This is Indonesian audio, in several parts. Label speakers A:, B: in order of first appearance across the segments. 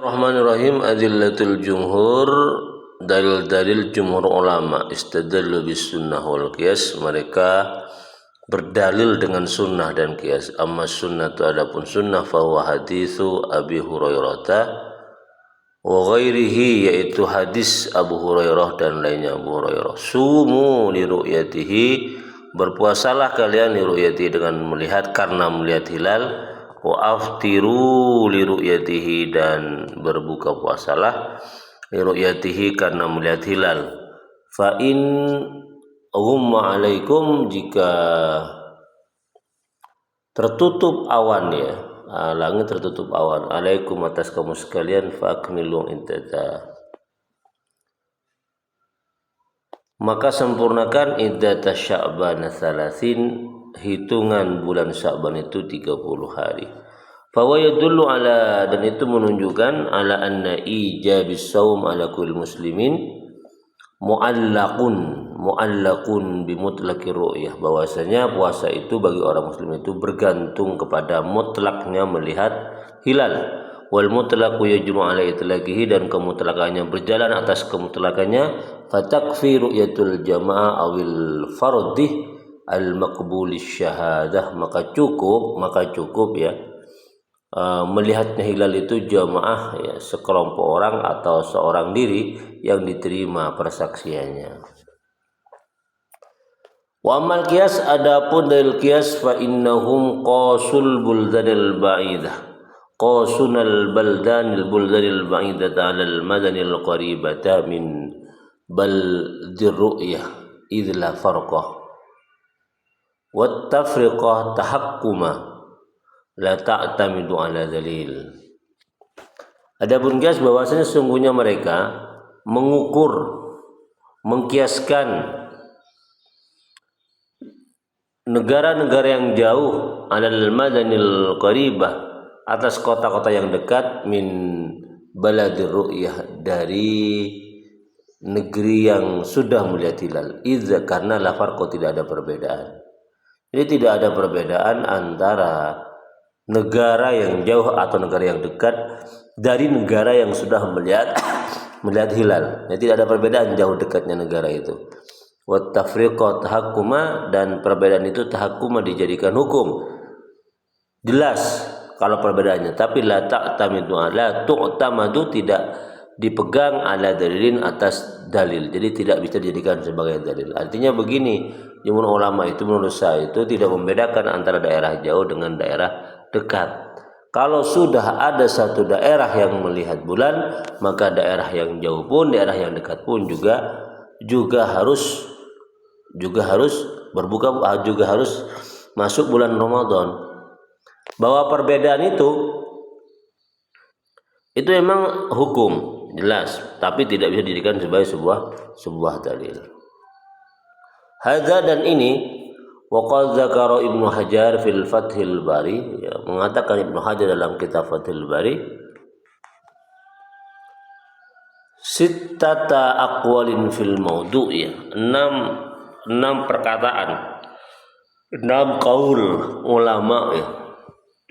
A: Bismillahirrahmanirrahim. Adillatul jumhur, dalil-dalil jumhur ulama istadallu bis sunnah wal qiyas. Mereka berdalil dengan sunnah dan qiyas. Amma sunnatu, adapun sunnah, fa huwa haditsu Abi Hurairah wa ghairihi, yaitu hadis Abu Hurairah dan lainnya Abu Hurairah. Sumu li ru'yatihi, berpuasalah kalian li ru'yatihi, dengan melihat, karena melihat hilal. Wa aftiru li ru'yatihi, dan berbuka puasalah li ru'yatihi, karena melihat hilal. Fa in ghumma alaikum, jika tertutup awan, ya, langit tertutup awan, alaikum, atas kamu sekalian, fa akmilu iddata, maka sempurnakan iddata Sya'ban salasin, hitungan bulan Sya'ban itu 30 hari. Fawa yadullu ala, dan itu menunjukkan ala anna ijabis saum ala kulli muslimin mu'allaqun bi mutlaqir ru'yah, bahwasanya puasa itu bagi orang muslim itu bergantung kepada mutlaknya melihat hilal. Wal mutlaqu yajru ala itlaqihi, dan kemutlakannya berjalan atas kemutlakannya. Fatakfi ru'yatul jamaah awil fardih al maqbulis syahadah, maka cukup ya, melihatnya hilal itu jamaah, ya, sekelompok orang atau seorang diri yang diterima persaksiannya. Wa amal qiyas, adapun dalil qiyas, fa innahum qasul buldanil ba'idah, qasunal baldanil buldanil ba'idah ala al madanil qaribata min baldir ru'yah idla farqah wa tafriqah tahakkuma la ta'tamidu ala dalil. Adapun qiyas, bahwasanya sungguhnya mereka mengukur, mengkiaskan negara-negara yang jauh, alal madanil qaribah, atas kota-kota yang dekat, min baladir ru'yah, dari negeri yang sudah melihat hilal. Idza, karena la farqa, tidak ada perbedaan. Jadi tidak ada perbedaan antara negara yang jauh atau negara yang dekat dari negara yang sudah melihat hilal. Jadi tidak ada perbedaan jauh dekatnya negara itu. Wa tafriqa tahakkuma, dan perbedaan itu tahakkuma, dijadikan hukum. Jelas kalau perbedaannya, tapi la ta'tamidu ala tu'tamadu, tidak dipegang ala dalilin, atas dalil. Jadi tidak bisa dijadikan sebagai dalil. Artinya begini, jumhur ulama itu menurut saya itu tidak membedakan antara daerah jauh dengan daerah dekat. Kalau sudah ada satu daerah yang melihat bulan, maka daerah yang jauh pun, daerah yang dekat pun juga harus berbuka, juga harus masuk bulan Ramadan. Bahwa perbedaan itu memang hukum jelas, tapi tidak bisa dijadikan sebagai sebuah dalil. Hadza, dan ini, waqad dzakara Ibnu Hajar fil Fathil Bari, ya, mengatakan Ibnu Hajar dalam kitab Fathil Bari, sittata aqwalin fil maudu', ya, enam perkataan, 6 qaul ulama, ya,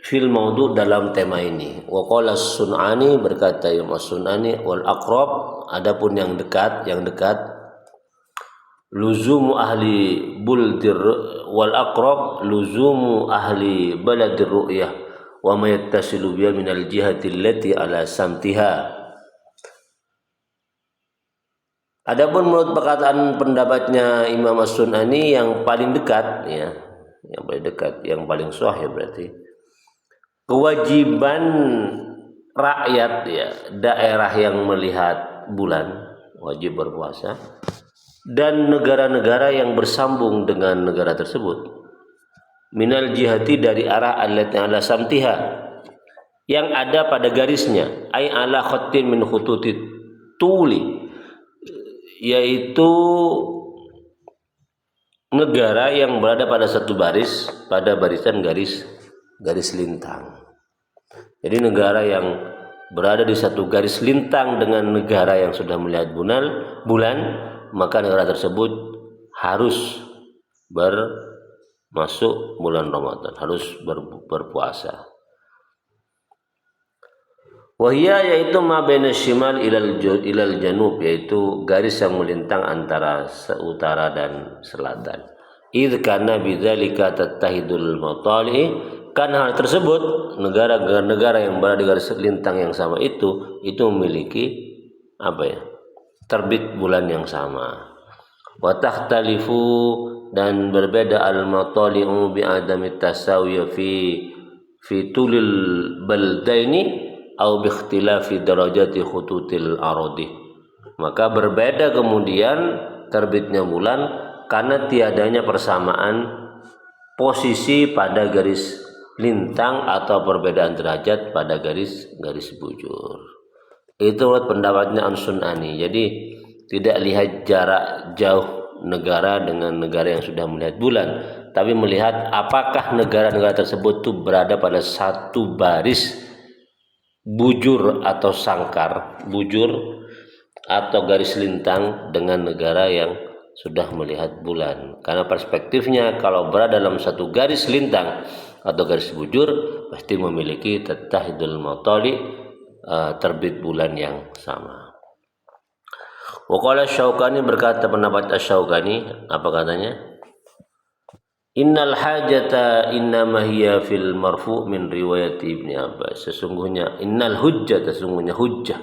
A: fil maudu', dalam tema ini. Wa qala As-Sun'ani, berkata Imam As-Sun'ani, wal aqrab, adapun yang dekat, luzumu ahli buldir, wal aqrab luzumu ahli baladir ru'yah wa ma yattasilu biha min al jihati allati ala samtiha. Adapun menurut perkataan pendapatnya Imam As-Sun'ani, yang paling dekat, ya, yang paling sahih, berarti kewajiban rakyat, ya, daerah yang melihat bulan wajib berpuasa, dan negara-negara yang bersambung dengan negara tersebut, minal jihati, dari arah allati ala samtiha, yang ada pada garisnya, ay ala khattin min khututit tuli, yaitu negara yang berada pada satu baris, pada barisan garis lintang. Jadi negara yang berada di satu garis lintang dengan negara yang sudah melihat bulan, maka negara tersebut harus masuk bulan Ramadan, harus berpuasa. Wahia yaitu ma baina shimal ilal janub, yaitu garis yang melintang antara utara dan selatan. Idh kana bidzalika tattahidul matali, karena hal tersebut negara-negara yang berada di garis lintang yang sama itu memiliki apa ya? Terbit bulan yang sama. Wa takhtalifu, dan berbeda al-matali'u bi adami tasawiya fi tulil baldaini au bi ikhtilafi darajati khututil aradi. Maka berbeda kemudian terbitnya bulan karena tiadanya persamaan posisi pada garis lintang atau perbedaan derajat pada garis bujur. Itu pendapatnya An-Sun'ani. Jadi tidak lihat jarak jauh negara dengan negara yang sudah melihat bulan, tapi melihat apakah negara-negara tersebut itu berada pada satu baris bujur atau sangkar, bujur atau garis lintang dengan negara yang sudah melihat bulan. Karena perspektifnya kalau berada dalam satu garis lintang atau garis bujur pasti memiliki tattahidul matali, terbit bulan yang sama. Waqala Syaukani, berkata pendapat Asy-Syaukani, apa katanya? Innal hajata innama hiya fil marfu' min riwayat Ibnu Abbas. Sesungguhnya innal hujjah, sesungguhnya hujjah.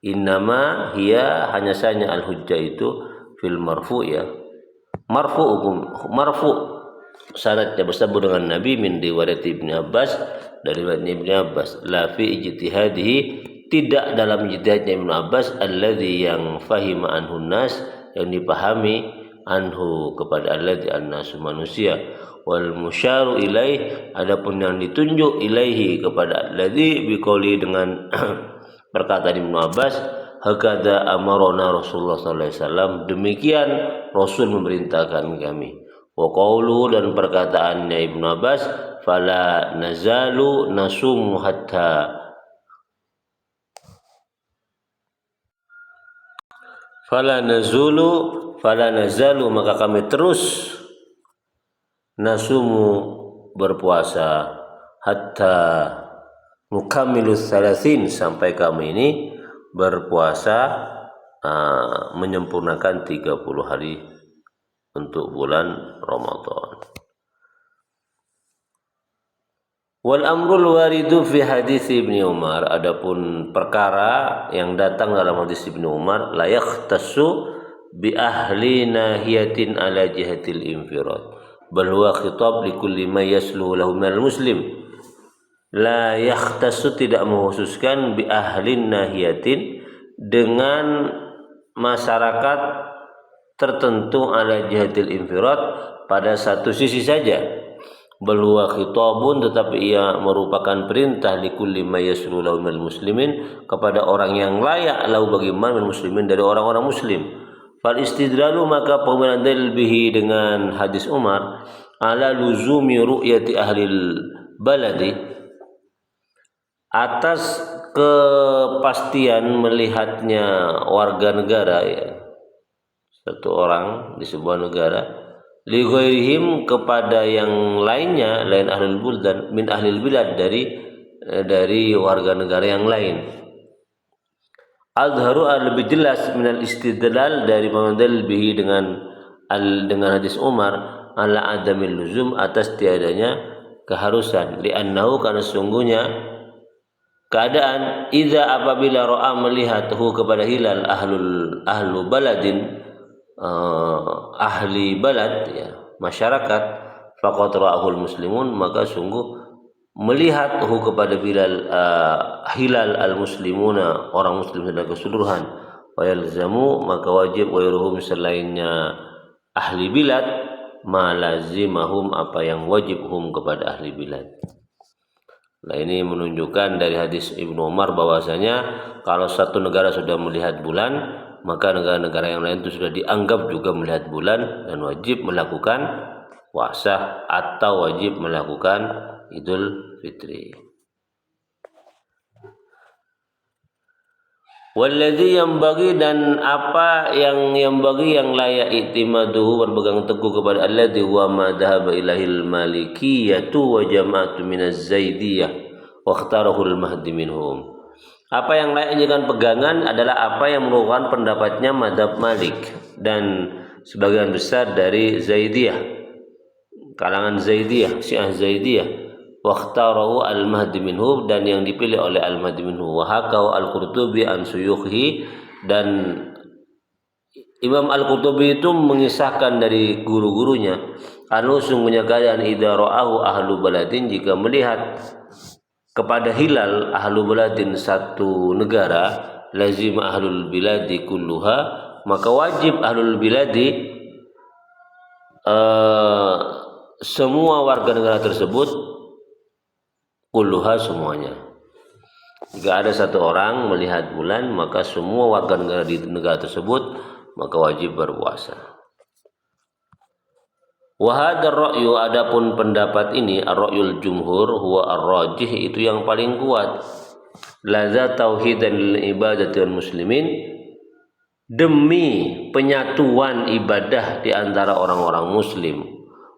A: Innama hiya, hanya saja al hujjah itu fil marfu' ya. Marfu' sanadnya bersambung dengan Nabi min riwayat Ibnu Abbas, dari riwayat Ibnu Abbas. La fi ijtihadihi, tidak dalam ijtihadnya Ibnu Abbas, alladzi yang fahima anhu nas, yang dipahami anhu kepada alladzi annasu manusia, wal musyaru ilaih, adapun yang ditunjuk ilaihi kepada alladzi biqauli dengan perkataan Ibnu Abbas, hakadza amarona Rasulullah sallallahu alaihi wasallam, demikian Rasul memerintahkan kami. Wa qaulu, dan perkataannya Ibnu Abbas, fala nazalu nasumu hatta fala nazalu, maka kami terus nasumu berpuasa hatta mukamilus salasin, sampai kami ini berpuasa menyempurnakan 30 hari untuk bulan Ramadan. Wal amrul waridu fi hadis Ibnu Umar, adapun perkara yang datang dalam hadis Ibnu Umar, la yakhtassu bi ahli nahiyatin ala jihatil infirad, bal huwa khitab li kulli ma yasluhu lahu minal muslim. La yakhtassu, tidak mengkhususkan bi ahli nahiyatin, dengan masyarakat tertentu ala jihatil infirad, pada satu sisi saja. Balwa khitabun, tetapi ia merupakan perintah likulli may yasru lahu minal muslimin, kepada orang yang layak lahu bagi man muslimin, dari orang-orang muslim. Fal istidlalu, maka penggunaan dalil bihi dengan hadis Umar, ala luzumi ru'yati ahlil baladi, atas kepastian melihatnya warga negara, ya, satu orang di sebuah negara, li ghairihim, kepada yang lainnya, lain ahlul buldan min ahlil bilad, dari warga negara yang lain. Azharu, lebih jelas, minal istidlal, dari pemandal bihi dengan hadis Umar, ala adamil luzum, atas tiadanya keharusan, li'annahu, karena sungguhnya keadaan, idza apabila ra'a, melihathu kepada hilal, ahlu baladin, ahli balad, ya, masyarakat, faqad ra'ahul muslimun, maka sungguh melihat kepada hilal al muslimuna, orang muslim secara keseluruhan, wa yalzamu, maka wajib, wa yuruhum, selainnya ahli bilad, ma lazimahum, apa yang wajib hum, kepada ahli bilad. Nah, ini menunjukkan dari hadis Ibnu Umar bahwasanya kalau satu negara sudah melihat bulan, maka negara-negara yang lain itu sudah dianggap juga melihat bulan dan wajib melakukan puasa atau wajib melakukan Idul Fitri. Walladzi yang bagi, dan apa yang bagi, yang layak iktimaduhu, berpegang teguh kepada alladzi huwa ma dhahaba ilahil malikiyatu wa jama'atu minaz zaidiyah wa ikhtarahu al-mahdi minhum, Apa yang layak dijadikan pegangan adalah apa yang merupakan pendapatnya mazhab Malik dan sebagian besar dari Zaidiyah, kalangan Zaidiyah, Syiah Zaidiyah. Waqtarahu al-Mahdi minhu, dan yang dipilih oleh al-Mahdi minhu. Wa hakau al-Qurtubi an suyukhi, dan Imam Al-Qurtubi itu mengisahkan dari guru-gurunya, anu sungguhnya kalian idza ra'ahu ahlu baladin, jika melihat kepada hilal ahlu baladin satu negara, lazim ahlul biladi kulluha, maka wajib ahlul biladi semua warga negara tersebut, kulluha semuanya. Jika ada satu orang melihat bulan, maka semua warga negara di negara tersebut maka wajib berpuasa. Wa hadzal ra'yu, adapun pendapat ini, ar-ra'yul jumhur huwa ar-rajih, itu yang paling kuat. Laza tauhidan lil ibadati wal muslimin, demi penyatuan ibadah di antara orang-orang muslim.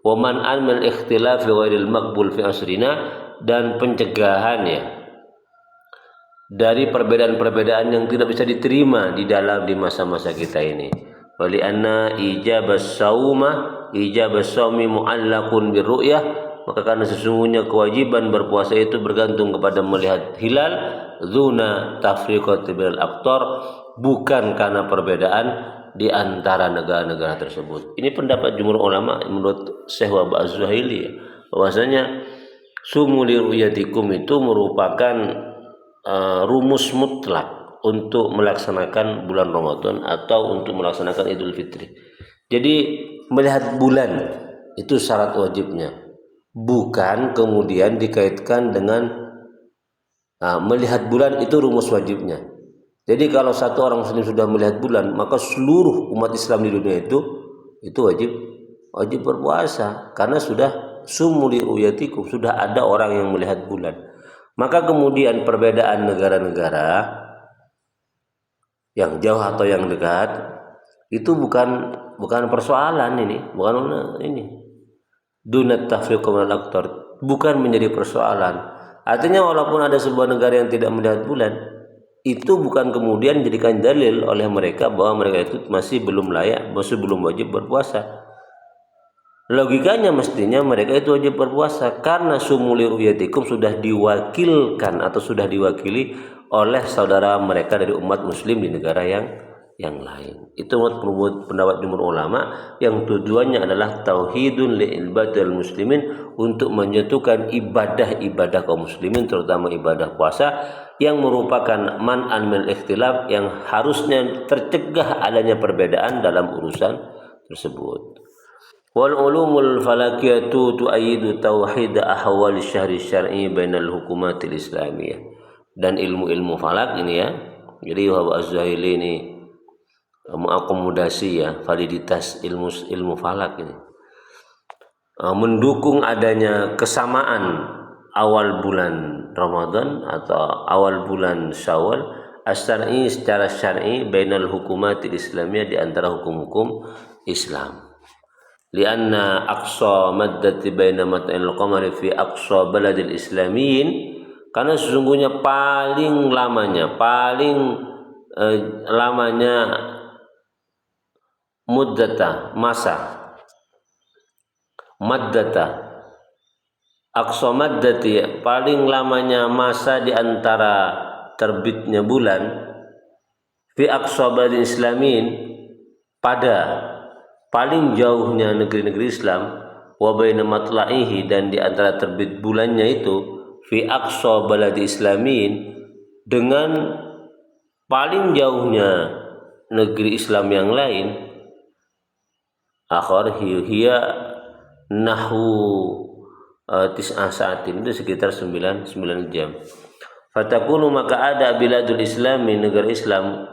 A: Wa man al ikhtilaf ghairil maqbul fi asrina, dan pencegahan ya dari perbedaan-perbedaan yang tidak bisa diterima di masa-masa kita ini. Wali anna ijabas saumi mu'allaqun birru'yah, maka karena sesungguhnya kewajiban berpuasa itu bergantung kepada melihat hilal, zuna tafriqati bil aqtar, bukan karena perbedaan di antara negara-negara tersebut. Ini pendapat jumhur ulama menurut Syekh Wahab Az-Zuhaili ya, bahwasanya sumu li ru'yatikum itu merupakan rumus mutlak untuk melaksanakan bulan Ramadan atau untuk melaksanakan Idul Fitri. Jadi melihat bulan itu syarat wajibnya, bukan kemudian dikaitkan dengan melihat bulan itu rumus wajibnya. Jadi kalau satu orang muslim sudah melihat bulan, maka seluruh umat Islam di dunia itu wajib berpuasa, karena sudah sumuli uyatikum, sudah ada orang yang melihat bulan. Maka kemudian perbedaan negara-negara yang jauh atau yang dekat itu bukan persoalan ini, dunat tafriq wal aqtar, bukan menjadi persoalan. Artinya walaupun ada sebuah negara yang tidak melihat bulan, itu bukan kemudian dijadikan dalil oleh mereka bahwa mereka itu masih belum layak, masih belum wajib berpuasa. Logikanya mestinya mereka itu wajib berpuasa, karena sumuli ru'yatikum sudah diwakilkan atau sudah diwakili oleh saudara mereka dari umat muslim di negara yang lain. Itu menurut pendapat jumhur ulama, yang tujuannya adalah tauhidun li'ibadil muslimin, untuk menyatukan ibadah-ibadah kaum muslimin, terutama ibadah puasa, yang merupakan man'an min ikhtilaf, yang harusnya tercegah adanya perbedaan dalam urusan tersebut. Wal ulumul falakiyatu tu'ayyidu tauhid ahwal syahri syar'i bainal hukumatil islamiyah, dan ilmu-ilmu falak ini ya, jadi Wahab Az-Zuhaili ini mengakomodasi ya validitas ilmu falak ini, mendukung adanya kesamaan awal bulan Ramadan atau awal bulan Syawal as-syar'i, secara syar'i, bainal hukumatil islamiyah, di antara hukum-hukum Islam. Lianna aqsa maddati baina mat'il qamari fi aqsa baladil islamiyin, karena sesungguhnya paling lamanya muddata, masa maddata aqsa maddati, paling lamanya masa di antara terbitnya bulan, fi aqsa baladil islamiyin, pada paling jauhnya negeri-negeri Islam, wa baina matla'ihi, dan di antara terbit bulannya itu, fi aqsa baladi islamin, dengan paling jauhnya negeri Islam yang lain, akhar hiya nahu tis'ah saatin, itu sekitar 9 jam. Fatakunu, maka ada biladul islami, negara Islam,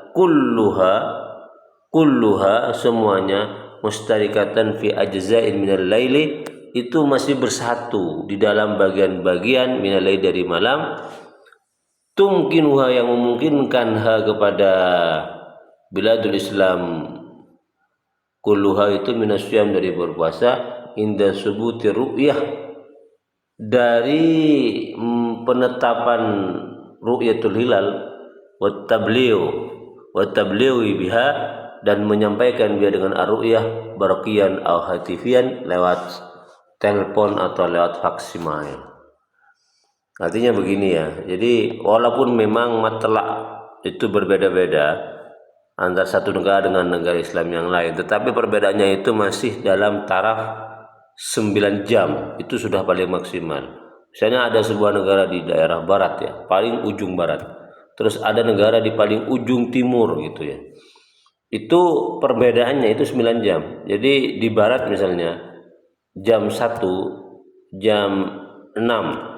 A: kulluha semuanya, mustarikatan fi ajza'in minal laili, itu masih bersatu di dalam bagian-bagian minal laili, dari malam, tumkinuha, yang memungkinkan ha kepada biladul Islam, kulluha itu minasyam, dari berpuasa, inda subuti ru'yah, dari penetapan ru'yatul hilal, wa biha, dan menyampaikan dia dengan ar-ru'yah barqiyan aw hatifian, lewat telepon atau lewat faksimail. Artinya begini ya, jadi walaupun memang matlak itu berbeda-beda antara satu negara dengan negara Islam yang lain, tetapi perbedaannya itu masih dalam taraf 9 jam, itu sudah paling maksimal. Misalnya ada sebuah negara di daerah barat ya, paling ujung barat, terus ada negara di paling ujung timur gitu ya, itu perbedaannya itu 9 jam. Jadi di barat misalnya jam 1, jam 6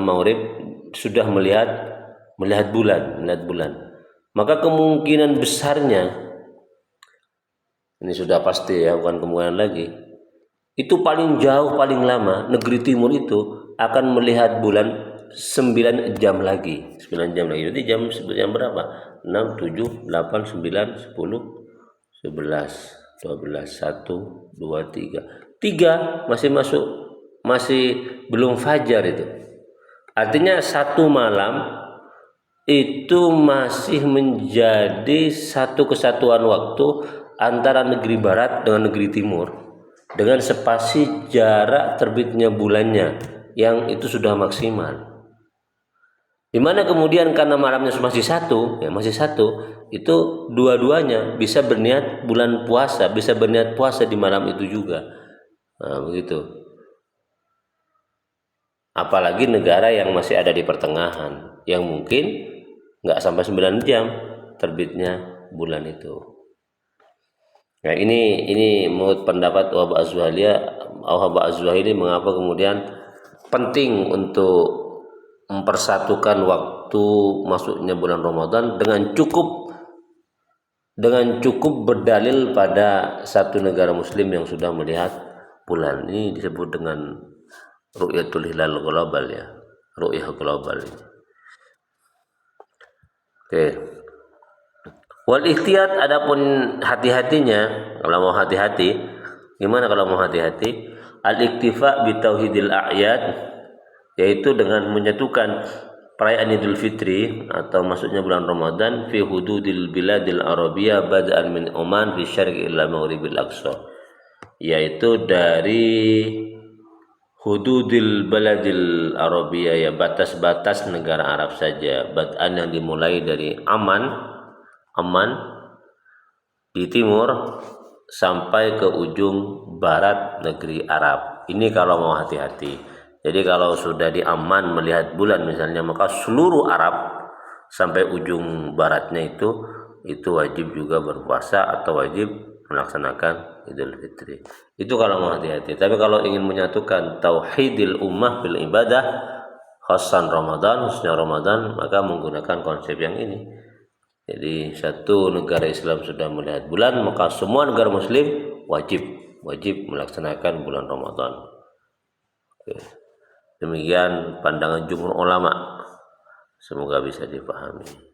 A: maghrib sudah melihat bulan. Maka kemungkinan besarnya, ini sudah pasti ya, bukan kemungkinan lagi, itu paling jauh, paling lama negeri timur itu akan melihat bulan 9 jam lagi. 9 jam lagi. Jadi jam berapa? 6, 7, 8, 9, 10, 11, 12, 1, 2, 3. 3 masih masuk, masih belum fajar itu. Artinya satu malam itu masih menjadi satu kesatuan waktu antara negeri barat dengan negeri timur, dengan spasi jarak terbitnya bulannya yang itu sudah maksimal. Dimana kemudian karena malamnya masih satu, itu dua-duanya bisa berniat bulan puasa, bisa berniat puasa di malam itu juga. Nah, begitu. Apalagi negara yang masih ada di pertengahan, yang mungkin nggak sampai 9 jam terbitnya bulan itu. Nah, ini menurut pendapat Wahab Az-Zuhaili, mengapa kemudian penting untuk mempersatukan waktu masuknya bulan Ramadan dengan cukup berdalil pada satu negara muslim yang sudah melihat bulan. Ini disebut dengan ru'yatul hilal global ya, ru'yah global. Oke. Wal ihtiyat, adapun hati-hatinya, kalau mau hati-hati, gimana kalau mau hati-hati? Al-iktifa bi tauhidil a'yad, yaitu dengan menyatukan perayaan Idul Fitri atau masuknya bulan Ramadan fi hududil biladil arabiyah bad'an min Oman fi syarqi ila maghribil aqsa, yaitu dari hududil baladil arabiyah ya, batas-batas negara Arab saja, bad'an yang dimulai dari Aman di timur sampai ke ujung barat negeri Arab. Ini kalau mau hati-hati. Jadi kalau sudah di Aman melihat bulan misalnya, maka seluruh Arab sampai ujung baratnya itu wajib juga berpuasa atau wajib melaksanakan Idul Fitri. Itu kalau mau hati-hati. Tapi kalau ingin menyatukan tauhidil ummah bil ibadah khususnya Ramadan, maka menggunakan konsep yang ini. Jadi satu negara Islam sudah melihat bulan, maka semua negara muslim wajib melaksanakan bulan Ramadan. Oke. Demikian pandangan jumhur ulama. Semoga bisa dipahami.